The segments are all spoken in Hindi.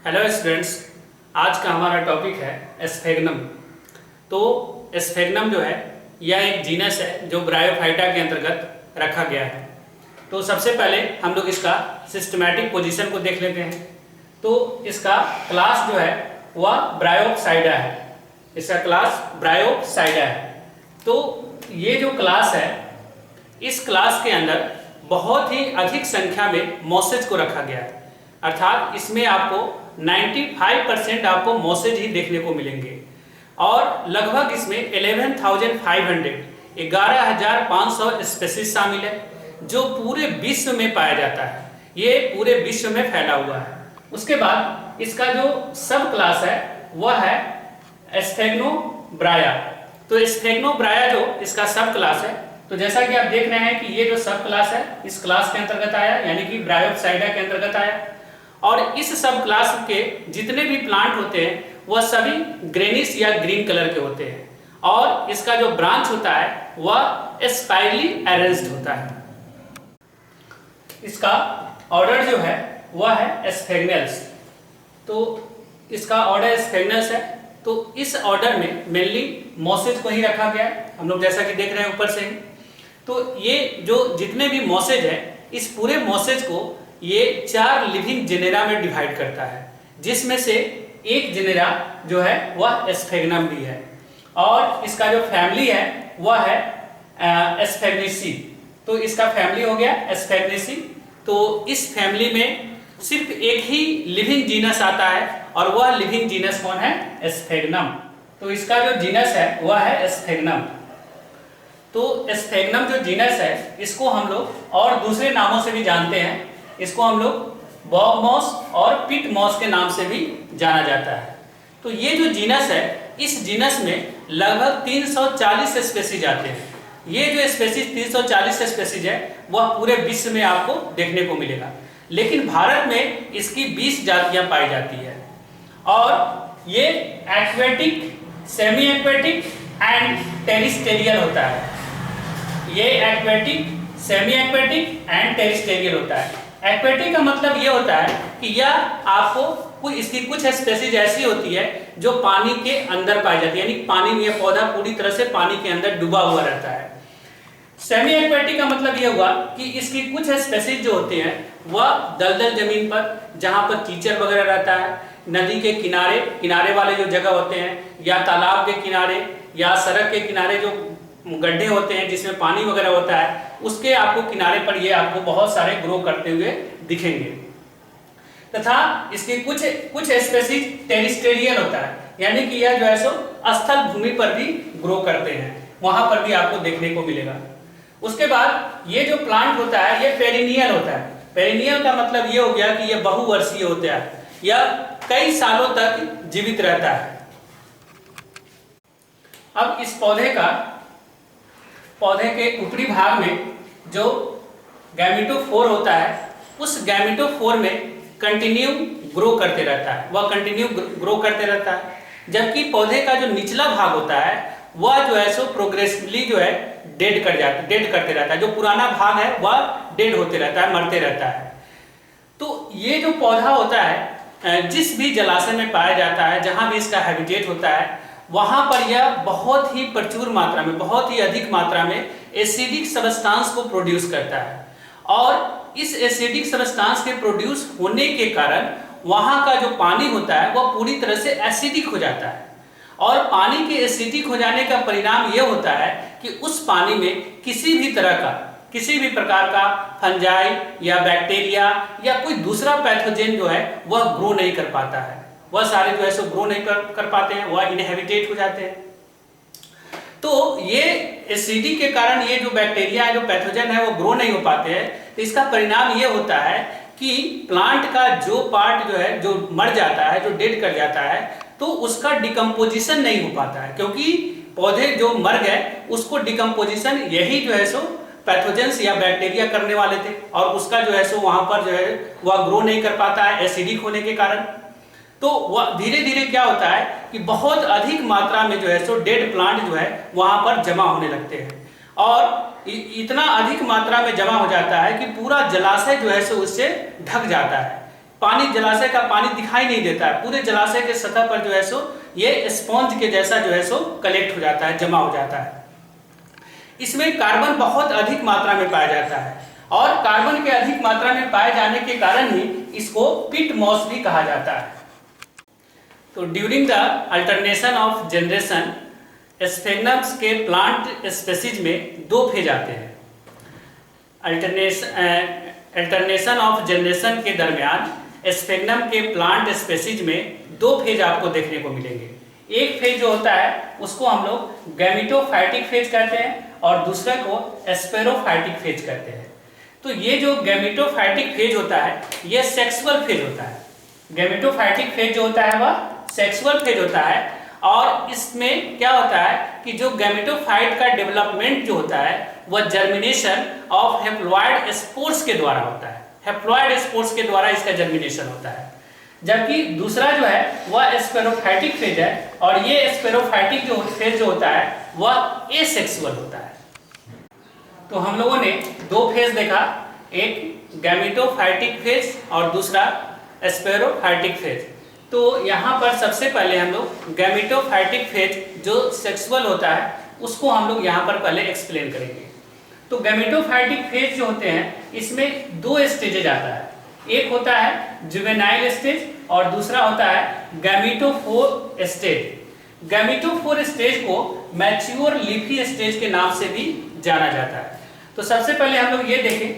हेलो स्टूडेंट्स, आज का हमारा टॉपिक है स्फेग्नम। तो स्फेग्नम जो है यह एक जीनस है जो ब्रायोफाइटा के अंतर्गत रखा गया है। तो सबसे पहले हम लोग इसका सिस्टमैटिक पोजीशन को देख लेते हैं। तो इसका क्लास जो है वह ब्रायोप्साइडा है। इसका क्लास ब्रायोप्साइडा है। तो ये जो क्लास है, इस क्लास के अंदर बहुत ही अधिक संख्या में मॉसेज को रखा गया है। अर्थात इसमें आपको 95% आपको मॉसेज ही देखने को मिलेंगे और लगभग इसमें 11,500 स्पेसीज शामिल है जो पूरे विश्व में पाया जाता है। ये पूरे विश्व में फैला हुआ है। उसके बाद इसका जो सब क्लास है वह है स्फेग्नोब्राया। तो स्फेग्नोब्राया जो इसका सब क्लास है, तो जैसा कि आप देख रहे हैं कि ये जो सब क्लास है इस क्लास के अंतर्गत आया, यानी कि ब्रायोप्साइडा के अंतर्गत आया। और इस सब क्लास के जितने भी प्लांट होते हैं वह सभी ग्रेनिश या ग्रीन कलर के होते हैं और इसका जो ब्रांच होता है वह स्पाइरली अरेंज्ड होता है। इसका ऑर्डर जो है वह है स्फेग्नेल्स। तो इसका ऑर्डर स्फेग्नेल्स है। तो इस ऑर्डर में मेनली मॉसेज को ही रखा गया है, हम लोग जैसा कि देख रहे हैं ऊपर से ही। तो ये जो जितने भी मॉसेज है, इस पूरे मॉसेज को ये 4 लिविंग जेनेरा में डिवाइड करता है, जिसमें से एक जेनेरा जो है वह स्फेग्नम भी है। और इसका जो फैमिली है वह है स्फेग्नेसी। तो इसका फैमिली हो गया स्फेग्नेसी। तो इस फैमिली में सिर्फ एक ही लिविंग जीनस आता है और वह लिविंग जीनस कौन है? स्फेग्नम। तो इसका जो जीनस है वह है स्फेग्नम। तो स्फेग्नम जो जीनस है इसको हम लोग और दूसरे नामों से भी जानते हैं। इसको हम लोग बॉब मॉस और पिट मॉस के नाम से भी जाना जाता है। तो ये जो जीनस है, इस जीनस में लगभग 340 स्पेसीज आते हैं। ये जो स्पेसीज 340 स्पेसीज है वह पूरे विश्व में आपको देखने को मिलेगा, लेकिन भारत में इसकी 20 जातियां पाई जाती है। और ये aquatic, semi aquatic and terrestrial होता है। ये aquatic, semi aquatic and terrestrial होता है। एक्वेटिक का मतलब ये होता है कि यह आपको इसकी कुछ स्पेसीज ऐसी होती है जो पानी के अंदर पाई जाती है, यानी पानी में यह पौधा पूरी तरह से पानी के अंदर डूबा हुआ रहता है। सेमी एक्वेटिक का मतलब ये हुआ कि इसकी कुछ स्पेसीज जो होते हैं वह दलदल जमीन पर, जहां पर कीचड़ वगैरह रहता है, नदी के किनारे किनारे वाले जो जगह होते हैं, या तालाब के किनारे या सड़क के किनारे जो गड्ढे होते हैं जिसमें पानी वगैरह होता है, उसके आपको किनारे पर ये आपको बहुत सारे ग्रो करते हुए दिखेंगे। तथा इसके कुछ स्पेसीज टेरिस्टेरियल होता है, यानी कि यह जो है सो स्थल भूमि पर भी ग्रो करते हैं, वहां पर भी आपको देखने को मिलेगा। उसके बाद ये जो प्लांट होता है ये पेरिनियल होता है। पेरिनियल का मतलब ये हो गया कि यह बहुवर्षीय होता है, यह कई सालों तक जीवित रहता है। अब इस पौधे के ऊपरी भाग में जो गैमेटोफोर होता है, उस गैमेटोफोर में कंटिन्यू ग्रो करते रहता है, वह कंटिन्यू ग्रो करते रहता है। जबकि पौधे का जो निचला भाग होता है वह जो है सो प्रोग्रेसिवली जो है डेड करते रहता है। जो पुराना भाग है वह डेड होते रहता है, मरते रहता है। तो ये जो पौधा होता है जिस भी जलाशय में पाया जाता है, जहां भी इसका हैबिटेट होता है, वहां पर यह बहुत ही प्रचुर मात्रा में, बहुत ही अधिक मात्रा में एसिडिक सब्सटेंस को प्रोड्यूस करता है। और इस एसिडिक सब्सटेंस के प्रोड्यूस होने के कारण वहां का जो पानी होता है वह पूरी तरह से एसिडिक हो जाता है। और पानी के एसिडिक हो जाने का परिणाम यह होता है कि उस पानी में किसी भी प्रकार का फंजाई या बैक्टीरिया या कोई दूसरा पैथोजेन जो है वह ग्रो नहीं कर पाता है। वह सारे जो है सो ग्रो नहीं कर पाते हैं, वह इनहेबिटेट हो जाते हैं। तो ये एसिडिक के कारण ये जो बैक्टीरिया है, जो पैथोजन है, वो ग्रो नहीं हो पाते हैं। तो इसका परिणाम ये होता है कि प्लांट का जो पार्ट जो है, जो मर जाता है, जो डेड कर जाता है, तो उसका डिकम्पोजिशन नहीं हो पाता है, क्योंकि पौधे जो मर गए उसको डिकम्पोजिशन यही जो है सो पैथोजेंस या बैक्टीरिया करने वाले थे, और उसका जो है सो वहां पर जो है वह ग्रो नहीं कर पाता है एसिडिक होने के कारण। तो वह धीरे धीरे क्या होता है कि बहुत अधिक मात्रा में जो है सो डेड प्लांट जो है वहां पर जमा होने लगते हैं, और इतना अधिक मात्रा में जमा हो जाता है कि पूरा जलाशय जो है सो उससे ढक जाता है। पानी, जलाशय का पानी दिखाई नहीं देता है, पूरे जलाशय के सतह पर जो है सो ये स्पॉन्ज के जैसा जो है सो कलेक्ट हो जाता है, जमा हो जाता है। इसमें कार्बन बहुत अधिक मात्रा में पाया जाता है और कार्बन के अधिक मात्रा में पाए जाने के कारण ही इसको पिट मॉस भी कहा जाता है। तो during the alternation of generation, sphagnums के प्लांट स्पेसीज में दो फेज आते हैं। अल्टरनेशन ऑफ जनरेशन के दरमियान स्फेग्नम के प्लांट स्पेसीज में दो फेज आपको देखने को मिलेंगे। एक फेज जो होता है उसको हम लोग गैमेटोफाइटिक फेज कहते हैं और दूसरे को स्पेरोफाइटिक फेज कहते हैं। तो ये जो गैमेटोफाइटिक फेज होता है ये सेक्सुअल फेज होता है। गैमेटोफाइटिक फेज जो होता है वह सेक्सुअल फेज होता है और इसमें क्या होता है कि जो गैमेटोफाइट का डेवलपमेंट जो होता है वह जर्मिनेशन ऑफ हैप्लॉइड स्पोर्स के द्वारा होता है। हैप्लॉइड स्पोर्स के द्वारा इसका जर्मिनेशन होता है। जबकि दूसरा जो है वह स्पेरोफाइटिक फेज है और ये स्पेरोफाइटिक जो फेज जो होता है वह एसेक्सुअल होता है। तो हम लोगों ने दो फेज देखा, एक गैमेटोफाइटिक फेज और दूसरा स्पेरोफाइटिक फेज। तो यहाँ पर सबसे पहले हम लोग गैमेटोफाइटिक फेज जो सेक्सुअल होता है उसको हम लोग यहाँ पर पहले एक्सप्लेन करेंगे। तो गैमेटोफाइटिक फेज जो होते हैं इसमें दो स्टेजेज आता है, एक होता है जुवेनाइल स्टेज और दूसरा होता है गैमेटोफोर स्टेज। गैमेटोफोर स्टेज को मैच्योर लीफी स्टेज के नाम से भी जाना जाता है। तो सबसे पहले हम लोग ये देखें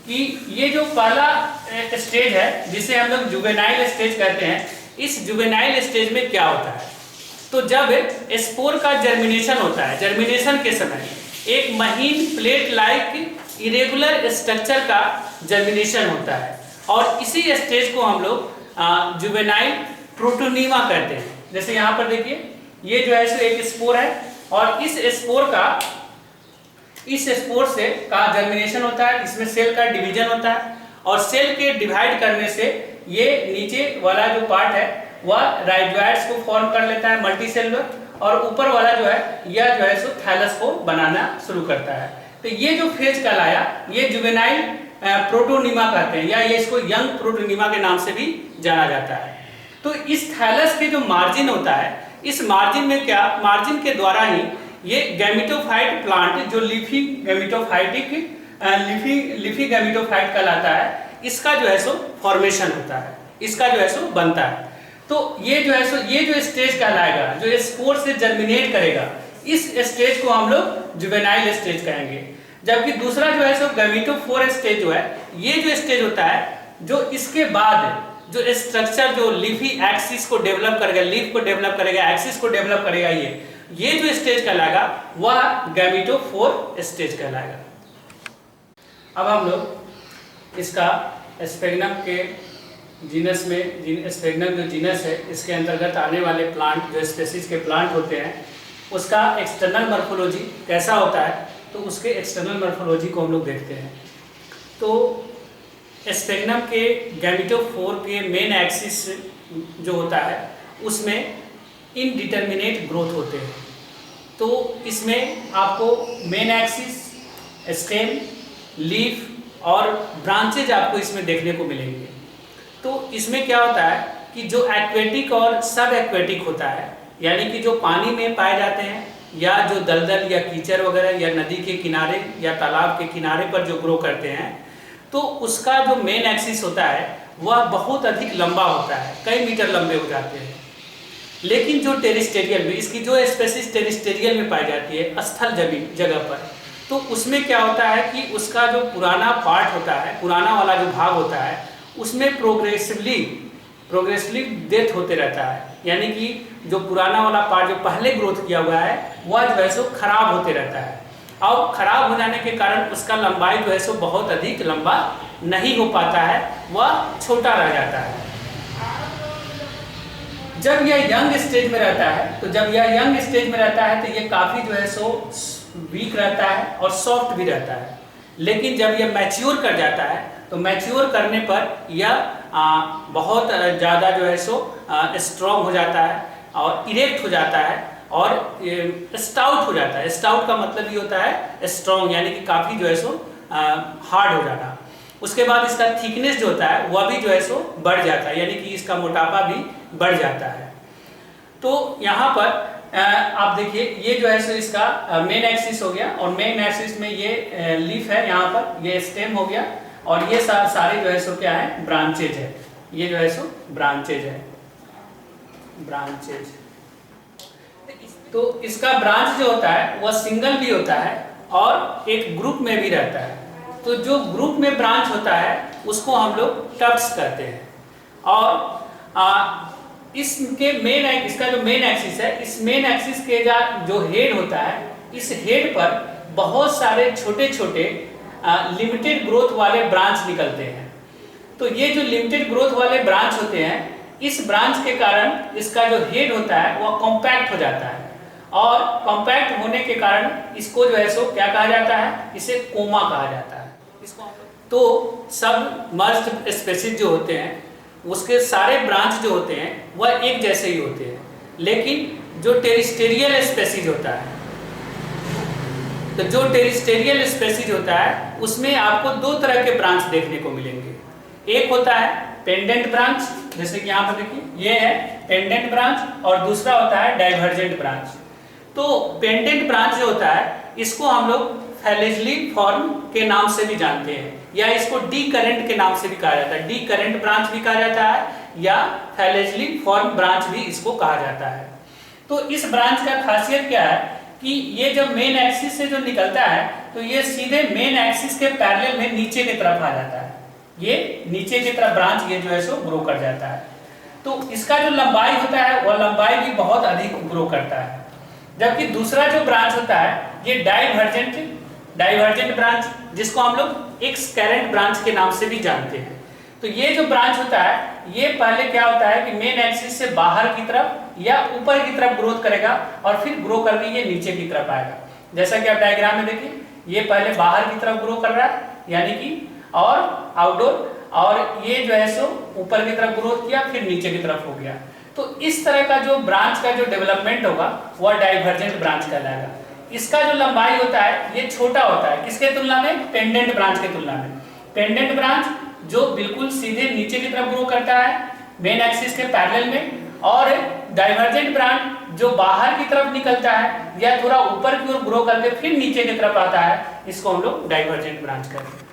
कि ये जो पहला स्टेज है जिसे हम लोग जुवेनाइल स्टेज कहते हैं, इस जुवेनाइल स्टेज में क्या होता है? तो जब स्पोर का जर्मिनेशन होता है, जर्मिनेशन के समय एक महीन प्लेट लाइक इरेगुलर स्ट्रक्चर का जर्मिनेशन होता है और इसी स्टेज को हम लोग जुवेनाइल प्रोटोनीमा कहते हैं। जैसे यहाँ पर देखिए ये जो है सो एक स्पोर है और इस स्पोर से का जर्मिनेशन होता है, इसमें सेल का डिवीजन होता है और सेल के डिवाइड करने से ये नीचे वाला जो पार्ट है वह राइजोइड्स को फॉर्म कर लेता है, मल्टीसेलुलर, और ऊपर वाला जो है यह जो है सो थैलस को बनाना शुरू करता है। तो ये जो फेज कहलाया ये जुवेनाइल प्रोटोनीमा कहते हैं या ये इसको यंग प्रोटोनीमा के नाम से भी जाना जाता है। तो इस थैलस के जो मार्जिन होता है, इस मार्जिन में क्या, मार्जिन के द्वारा ही ये गैमेटोफाइट प्लांट जो लीफी गैमेटोफाइट कहलाता है, इसका जो है सो फॉर्मेशन होता है, इसका जो है सो बनता है। तो ये जो है सो ये जो स्टेज कहलाएगा, जो स्पोर से जर्मिनेट करेगा, इस स्टेज को हम लोग जुवेनाइल स्टेज कहेंगे। जबकि दूसरा जो है सो गैमेटोफोर स्टेज जो है, ये जो स्टेज होता है जो इसके बाद जो स्ट्रक्चर जो लीफी एक्सिस को डेवलप करेगा, लीफ को डेवलप करेगा, एक्सिस को डेवलप करेगा, ये जो स्टेज कहलाएगा वह गैमेटोफोर स्टेज कहलाएगा। अब हम लोग इसका स्फेग्नम के जीनस में, स्फेग्नम जो जीनस है इसके अंतर्गत आने वाले प्लांट जो स्पेसीज के प्लांट होते हैं उसका एक्सटर्नल मॉर्फोलॉजी कैसा होता है, तो उसके एक्सटर्नल मॉर्फोलॉजी को हम लोग देखते हैं। तो स्फेग्नम के गैमेटोफोर के मेन एक्सिस जो होता है उसमें इनडिटर्मिनेट ग्रोथ होते हैं। तो इसमें आपको मेन एक्सिस, स्टेम, लीफ और ब्रांचेज आपको इसमें देखने को मिलेंगे। तो इसमें क्या होता है कि जो एक्वेटिक और सब एक्वेटिक होता है, यानी कि जो पानी में पाए जाते हैं या जो दलदल या कीचड़ वगैरह या नदी के किनारे या तालाब के किनारे पर जो ग्रो करते हैं, तो उसका जो मेन एक्सिस होता है वह बहुत अधिक लंबा होता है, कई मीटर लंबे हो जाते हैं। लेकिन जो टेरिस्टेरियल में, इसकी जो स्पेसीज टेरिस्टेरियल में पाई जाती है, स्थल जगह पर, तो उसमें क्या होता है कि उसका जो पुराना पार्ट होता है, पुराना वाला जो भाग होता है, उसमें प्रोग्रेसिवली डेथ होते रहता है। यानी कि जो पुराना वाला पार्ट जो पहले ग्रोथ किया हुआ है वह जो है सो खराब होते रहता है और खराब हो जाने के कारण उसका लंबाई जो है सो बहुत अधिक लंबा नहीं हो पाता है, वह छोटा रह जाता है। जब यह यंग स्टेज में रहता है, तो जब यह यंग स्टेज में रहता है तो ये काफ़ी जो है सो वीक रहता है और सॉफ्ट भी रहता है। लेकिन जब यह मैच्योर कर जाता है तो मैच्योर करने पर यह बहुत ज़्यादा जो है सो स्ट्रॉन्ग हो जाता है और इरेक्ट हो जाता है और स्टाउट हो जाता है। स्टाउट का मतलब ये होता है स्ट्रॉन्ग, यानी कि काफ़ी जो है सो हार्ड हो जाना। उसके बाद इसका थिकनेस जो होता है वह भी जो है सो बढ़ जाता है, यानी कि इसका मोटापा भी बढ़ जाता है। तो यहाँ पर आप देखिए ये जो है सो इसका मेन एक्सिस हो गया, और मेन एक्सिस में ये लीफ है, यहाँ पर ये स्टेम हो गया, और ये सारे जो है सो क्या है, ब्रांचेज है। ये जो है सो ब्रांचेज है, ब्रांचेज। तो इसका ब्रांच जो होता है वह सिंगल भी होता है और एक ग्रुप में भी रहता है। तो जो ग्रुप में ब्रांच होता है उसको हम लोग टफ्ट्स कहते हैं। और इसका जो मेन एक्सिस है, इस मेन एक्सिस के जो हेड होता है, इस हेड पर बहुत सारे छोटे छोटे लिमिटेड ग्रोथ वाले ब्रांच निकलते हैं। तो ये जो लिमिटेड ग्रोथ वाले ब्रांच होते हैं, इस ब्रांच के कारण इसका जो हेड होता है वह कॉम्पैक्ट हो जाता है, और कॉम्पैक्ट होने के कारण इसको जो है सो क्या कहा जाता है, इसे कोमा कहा जाता है। तो सब मर्ज्ड स्पीशीज जो होते हैं उसके सारे ब्रांच जो होते हैं वह एक जैसे ही होते हैं, लेकिन जो टेरिस्टेरियल स्पीशीज होता है, तो जो टेरिस्टेरियल स्पीशीज होता है उसमें आपको दो तरह के ब्रांच देखने को मिलेंगे। एक होता है पेंडेंट ब्रांच, जैसे कि यहाँ पर देखिए ये है पेंडेंट ब्रांच, और दूसरा होता है डाइवर्जेंट ब्रांच। तो पेंडेंट ब्रांच जो होता है इसको हम लोग फैलेजली फॉर्म के नाम से भी जानते हैं, या इसको डी करेंट के नाम से भी कहा जाता है। डी करेंट ब्रांच भी कहा जाता है, या फैलेजली फॉर्म ब्रांच भी इसको कहा जाता है। तो इस ब्रांच का खासियत क्या है कि ये जब मेन एक्सिस से जो निकलता है तो ये सीधे मेन एक्सिस के पैरेलल में नीचे की तरफ आ जाता है। ये नीचे की तरफ ब्रांच ये जो है सो ग्रो कर जाता है। तो इसका जो लंबाई होता है वह लंबाई भी बहुत अधिक ग्रो करता है। जबकि दूसरा जो ब्रांच होता है ये डाइवर्जेंट ब्रांच, जिसको हम लोग एक्स कैरेंट ब्रांच के नाम से भी जानते हैं। तो ये जो ब्रांच होता है ये पहले क्या होता है कि मेन एक्सिस से बाहर की तरफ या ऊपर की तरफ ग्रोथ करेगा, और फिर ग्रो करके ये नीचे की तरफ आएगा। जैसा कि आप डायग्राम में देखिए, ये पहले बाहर की तरफ ग्रो कर रहा है, यानी कि और आउटडोर, और ये जो है सो ऊपर की तरफ ग्रोथ किया, फिर नीचे की तरफ हो गया। तो इस तरह का जो ब्रांच का जो डेवलपमेंट होगा वह डाइवर्जेंट ब्रांच कहलाएगा। इसका जो लंबाई होता है ये छोटा होता है, किसके तुलना में, पेंडेंट ब्रांच के तुलना में। पेंडेंट ब्रांच जो बिल्कुल सीधे नीचे की तरफ ग्रो करता है मेन एक्सिस के पैरेलल में, और डाइवर्जेंट ब्रांच जो बाहर की तरफ निकलता है या थोड़ा ऊपर की ओर ग्रो करके फिर नीचे की तरफ आता है, इसको हम लोग डाइवर्जेंट ब्रांच कहते हैं।